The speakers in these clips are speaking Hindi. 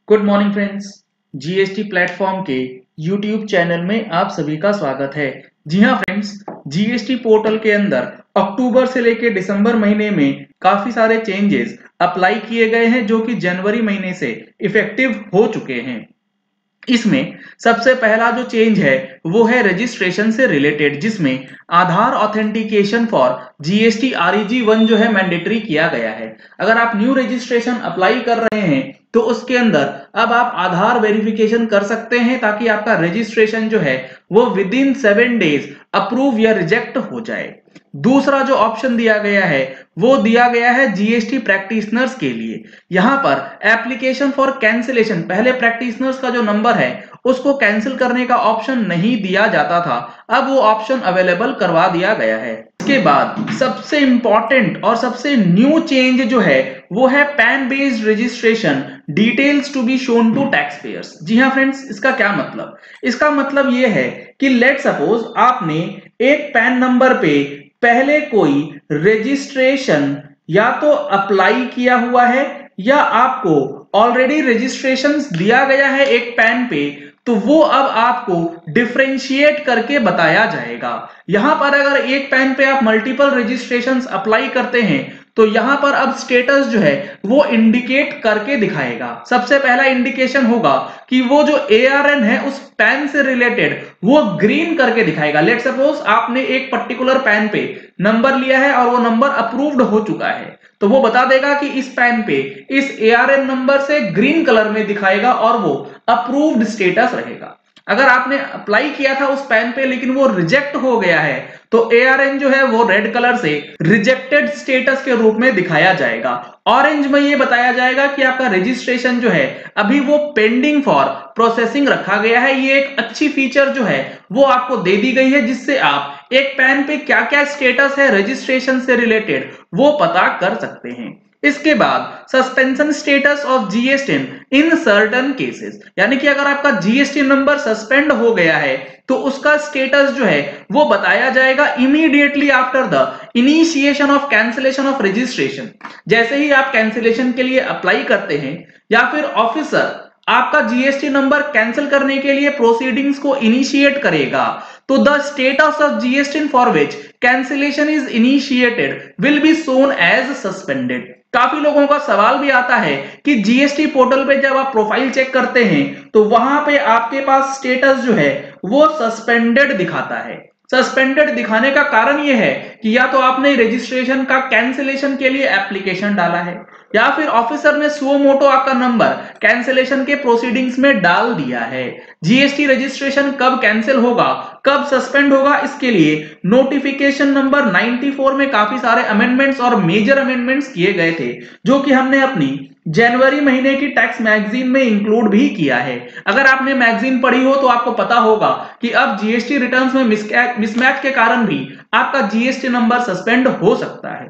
Good morning friends. GST platform के यूट्यूब चैनल में आप सभी का स्वागत है। जी हाँ फ्रेंड्स, जीएसटी पोर्टल के अंदर अक्टूबर से लेकर दिसंबर महीने में काफी सारे चेंजेस अप्लाई किए गए हैं जो कि जनवरी महीने से इफेक्टिव हो चुके हैं। इसमें सबसे पहला जो चेंज है वो है रजिस्ट्रेशन से रिलेटेड, जिसमें आधार ऑथेंटिकेशन फॉर जीएसटी REG 1 जो है मैंडेटरी किया गया है। अगर आप न्यू रजिस्ट्रेशन अप्लाई कर रहे हैं तो उसके अंदर अब आप आधार वेरिफिकेशन कर सकते हैं ताकि आपका रजिस्ट्रेशन जो है वो विद इन 7 डेज अप्रूव या रिजेक्ट हो जाए। दूसरा जो ऑप्शन दिया गया है वो दिया गया है जीएसटी प्रैक्टिशनर्स के लिए। यहां पर एप्लीकेशन फॉर कैंसिलेशन, पहले प्रैक्टिशनर्स का जो नंबर है उसको कैंसिल करने का ऑप्शन नहीं दिया जाता था, अब वो ऑप्शन अवेलेबल करवा दिया गया है। इसके बाद सबसे इंपॉर्टेंट और सबसे न्यू चेंज जो है वो है PAN based registration details to be shown to tax payers. जी हाँ फ्रेंड्स, इसका क्या मतलब? इसका मतलब ये है कि लेट सपोज आपने एक पैन नंबर पे पहले कोई रजिस्ट्रेशन या तो अप्लाई किया हुआ है या आपको ऑलरेडी रजिस्ट्रेशन दिया गया है एक पैन पे, तो वो अब आपको डिफरेंशिएट करके बताया जाएगा। यहां पर अगर एक पैन पे आप मल्टीपल रजिस्ट्रेशंस अप्लाई करते हैं तो यहां पर अब स्टेटस जो है वो इंडिकेट करके दिखाएगा। सबसे पहला इंडिकेशन होगा कि वो जो ARN है उस पैन से रिलेटेड वो ग्रीन करके दिखाएगा। लेट सपोज आपने एक पर्टिकुलर पैन पे नंबर लिया है और वो नंबर अप्रूव्ड हो चुका है, तो वो बता देगा कि इस पैन पे इस ARN नंबर से ग्रीन कलर में दिखाएगा और वो अप्रूव्ड स्टेटस रहेगा। अगर आपने अप्लाई किया था उस पैन पे लेकिन वो रिजेक्ट हो गया है तो ARN जो है वो रेड कलर से रिजेक्टेड स्टेटस के रूप में दिखाया जाएगा। ऑरेंज में ये बताया जाएगा कि आपका रजिस्ट्रेशन जो है अभी वो पेंडिंग फॉर प्रोसेसिंग रखा गया है। ये एक अच्छी फीचर जो है वो आपको दे दी गई है जिससे आप एक पैन पे क्या क्या स्टेटस है रजिस्ट्रेशन से रिलेटेड वो पता कर सकते हैं। इसके बाद suspension status of GST in certain cases, यानी कि अगर आपका GST नंबर सस्पेंड हो गया है तो उसका स्टेटस जो है वो बताया जाएगा immediately after the initiation of cancellation of registration. जैसे ही आप कैंसिलेशन के लिए अप्लाई करते हैं या फिर ऑफिसर आपका GST नंबर कैंसिल करने के लिए प्रोसीडिंग्स को इनिशिएट करेगा तो the status of GST for which cancellation is initiated will be shown as suspended. काफी लोगों का सवाल भी आता है कि जीएसटी पोर्टल पे जब आप प्रोफाइल चेक करते हैं तो वहां पे आपके पास स्टेटस जो है वो सस्पेंडेड दिखाता है। सस्पेंडेड दिखाने का कारण यह है कि या तो आपने रजिस्ट्रेशन का कैंसिलेशन के लिए एप्लीकेशन डाला है या फिर ऑफिसर ने सुओ मोटो आपका नंबर कैंसिलेशन के प्रोसीडिंग्स में डाल दिया है। जीएसटी रजिस्ट्रेशन कब कैंसिल होगा, कब सस्पेंड होगा, इसके लिए नोटिफिकेशन नंबर 94 में काफी सारे अमेंडमेंट्स और मेजर अमेंडमेंट्स किए गए थे जो कि हमने अपनी जनवरी महीने की टैक्स मैगजीन में इंक्लूड भी किया है। अगर आपने मैगजीन पढ़ी हो तो आपको पता होगा कि अब जीएसटी रिटर्न्स में मिसमैच के कारण भी आपका जीएसटी नंबर सस्पेंड हो सकता है।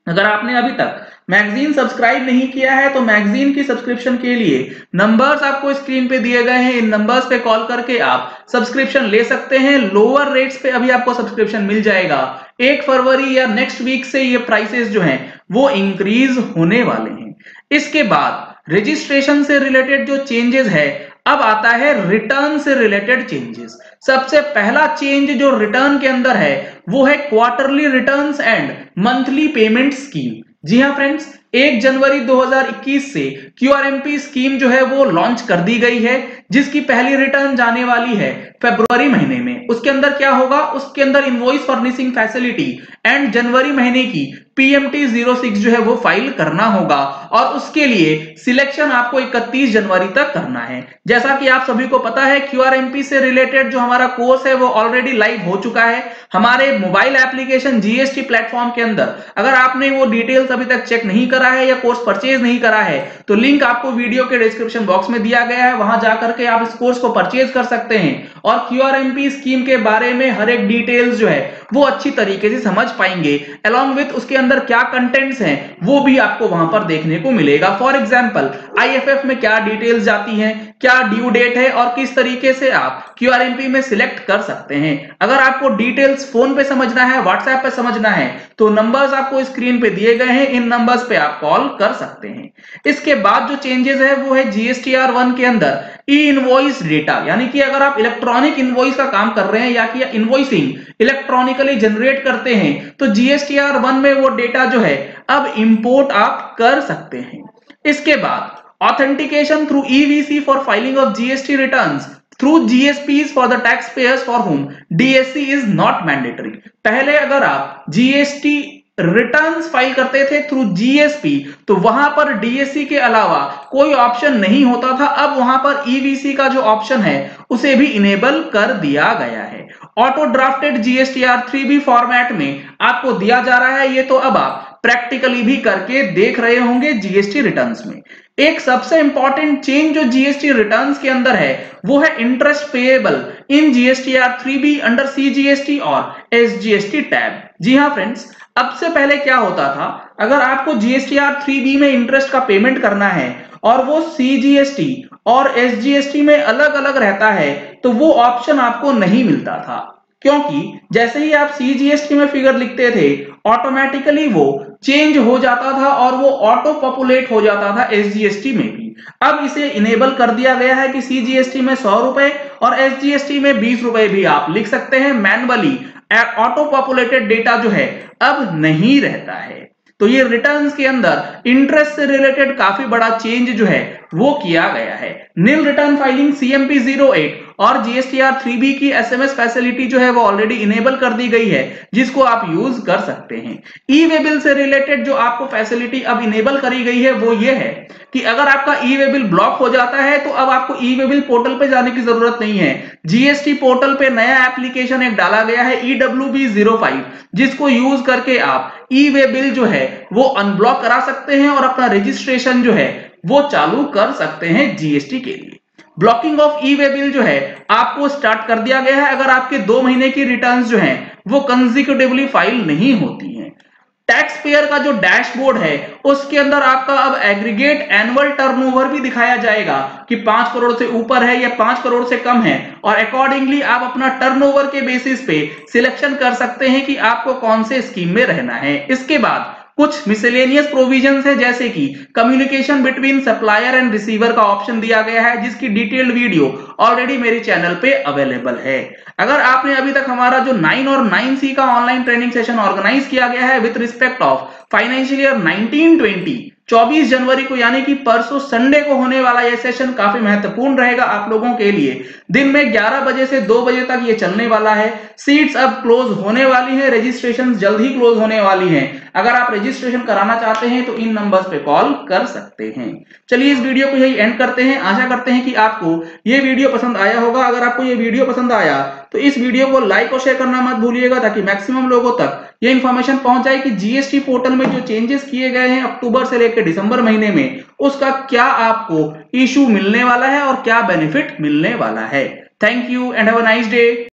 अगर आपने अभी तक मैगजीन सब्सक्राइब नहीं किया है तो मैगजीन की सब्सक्रिप्शन के लिए नंबर्स आपको स्क्रीन पे दिए गए हैं, इन नंबर्स पे कॉल करके आप सब्सक्रिप्शन ले सकते हैं। लोअर रेट्स पे अभी आपको सब्सक्रिप्शन मिल जाएगा। 1 फरवरी या नेक्स्ट वीक से ये प्राइसेस जो हैं वो इंक्रीज होने वाले हैं। इसके बाद रजिस्ट्रेशन से रिलेटेड जो चेंजेस है अब आता है रिटर्न से रिलेटेड चेंजेस। सबसे पहला चेंज जो रिटर्न के अंदर है वो है quarterly returns and monthly payment scheme. जी हाँ फ्रेंड्स, 1 जनवरी 2021 से QRMP स्कीम जो है वो लॉन्च कर दी गई है जिसकी पहली रिटर्न जाने वाली है फरवरी महीने में। उसके अंदर क्या होगा, उसके अंदर इनवॉइस फर्निशिंग फैसिलिटी एंड जनवरी महीने की PMT 06 जो है वो फाइल करना होगा और उसके लिए सिलेक्शन आपको 31 जनवरी तक करना है। जैसा कि आप सभी को पता है QRMP से रिलेटेड जो हमारा कोर्स है वो ऑलरेडी लाइव हो चुका है हमारे मोबाइल एप्लीकेशन जीएसटी प्लेटफॉर्म के अंदर। अगर आपने वो डिटेल्स अभी तक चेक नहीं करा है या कोर्स परचेज नहीं करा है तो लिंक आपको वीडियो के डिस्क्रिप्शन बॉक्स में दिया गया है, वहां जाकर के आप इस कोर्स को परचेज कर सकते हैं और QRMP स्कीम के बारे में हर एक डिटेल्स जो है वो अच्छी तरीके से समझ पाएंगे। अलॉन्ग विथ उसके अंदर क्या कंटेंट्स हैं वो भी आपको वहां पर देखने को मिलेगा। फॉर एग्जांपल IFF में क्या डिटेल्स जाती हैं, क्या ड्यू डेट है और किस तरीके से आप क्यूआरएमपी में सिलेक्ट कर सकते हैं। अगर आपको डिटेल्स फोन पे समझना है, व्हाट्सएप पे समझना है, तो नंबर्स आपको स्क्रीन पे दिए गए हैं, इन नंबर्स पे आप कॉल कर सकते हैं। इसके बाद जो चेंजेस है वो है जीएसटीआर 1 के अंदर ई इनवॉइस डेटा, यानी कि अगर आप इलेक्ट्रॉनिक इनवॉइस का काम कर रहे हैं या कि इनवॉइसिंग इलेक्ट्रॉनिकली जनरेट करते हैं तो जीएसटीआर 1 में वो डेटा जो है अब इंपोर्ट आप कर सकते हैं। इसके बाद authentication through EVC for filing of GST returns through GSPs for the taxpayers for whom DSC is not mandatory। पहले अगर आप जीएसटी रिटर्न्स फाइल करते थे थ्रू जीएसपी तो वहां पर डीएससी के अलावा कोई ऑप्शन नहीं होता था। अब वहां पर ईवीसी का जो ऑप्शन है उसे भी इनेबल कर दिया गया है। Auto drafted GSTR 3B format में आपको दिया जा रहा है, ये तो अब आप प्रैक्टिकली भी करके देख रहे होंगे जीएसटी रिटर्न्स में। एक सबसे इंपॉर्टेंट चेंज जो जीएसटी रिटर्न्स के अंदर है वो है इंटरेस्ट पेएबल इन जीएसटीआर 3B अंडर सीजीएसटी और एसजीएसटी टैब। जी हाँ फ्रेंड्स, अब से पहले क्या होता था, अगर आपको जीएसटीआर 3B में इंटरेस्ट का पेमेंट करना है और वो सीजीएसटी और एसजीएसटी में अलग अलग रहता है तो वो ऑप्शन आपको नहीं मिलता था, क्योंकि जैसे ही आप सीजीएसटी में फिगर लिखते थे ऑटोमेटिकली वो चेंज हो जाता था और वो ऑटो पॉपुलेट हो जाता था एसजीएसटी में भी। अब इसे इनेबल कर दिया गया है कि सीजीएसटी में 100 रुपए और एसजीएसटी में 20 रुपए भी आप लिख सकते हैं। मैनुअली ऑटो पॉपुलेटेड डेटा जो है अब नहीं रहता है। तो ये रिटर्न्स के अंदर इंटरेस्ट से रिलेटेड काफी बड़ा चेंज जो है वो किया गया है। नील रिटर्न फाइलिंग सीएमपी 08 और जीएसटीआर 3B की एसएमएस फैसिलिटी जो है वो ऑलरेडी इनेबल कर दी गई है, जिसको आप यूज कर सकते हैं। ई वे बिल से रिलेटेड जो आपको फैसिलिटी अब इनेबल करी गई है वो ये है कि अगर आपका ई वे बिल ब्लॉक हो जाता है तो अब आपको ई वे बिल पोर्टल पे जाने की जरूरत नहीं है। जीएसटी पोर्टल पे नया एप्लीकेशन एक डाला गया है EWB05, जिसको यूज करके आप ई वे बिल जो है वो अनब्लॉक करा सकते हैं और अपना रजिस्ट्रेशन जो है वो चालू कर सकते हैं जीएसटी के लिए। Blocking of E way bill जो है आपको स्टार्ट कर दिया गया है अगर आपके 2 महीने की रिटर्न्स जो हैं वो कंसेक्यूटिवली फाइल नहीं होती हैं। टैक्स पेयर का जो डैशबोर्ड है उसके अंदर आपका अब एग्रीगेट एनुअल टर्नओवर भी दिखाया जाएगा कि 5 करोड़ से ऊपर है या 5 करोड़ से कम है, और अकॉर्डिंगली आप अपना टर्नओवर के बेसिस पे सिलेक्शन कर सकते हैं कि आपको कौन से स्कीम में रहना है। इसके बाद कुछ मिसलेनियस प्रोविजंस है, जैसे कि communication between supplier and receiver का ऑप्शन दिया गया है, जिसकी डिटेल्ड वीडियो ऑलरेडी मेरे चैनल पे अवेलेबल है। अगर आपने अभी तक हमारा जो 9 और 9C का ऑनलाइन ट्रेनिंग सेशन ऑर्गेनाइज किया गया है with respect of financial year 1920 24 जनवरी को यानी कि परसों संडे को होने वाला यह सेशन काफी महत्वपूर्ण रहेगा आप लोगों के लिए। दिन में 11 बजे से 2 बजे तक ये चलने वाला है। सीट्स अब क्लोज होने वाली है, रजिस्ट्रेशन जल्द ही क्लोज होने वाली है। अगर आप रजिस्ट्रेशन कराना चाहते हैं तो इन नंबर्स पे कॉल कर सकते हैं। चलिए इस वीडियो को यही एंड करते हैं। आशा करते हैं कि आपको ये वीडियो पसंद आया होगा। अगर आपको ये वीडियो पसंद आया तो इस वीडियो को लाइक और शेयर करना मत भूलिएगा, ताकि मैक्सिमम लोगों तक ये इंफॉर्मेशन पहुंच जाए कि जीएसटी पोर्टल में जो चेंजेस किए गए हैं अक्टूबर से लेकर दिसंबर महीने में, उसका क्या आपको इशू मिलने वाला है और क्या बेनिफिट मिलने वाला है। Thank you and have a nice day.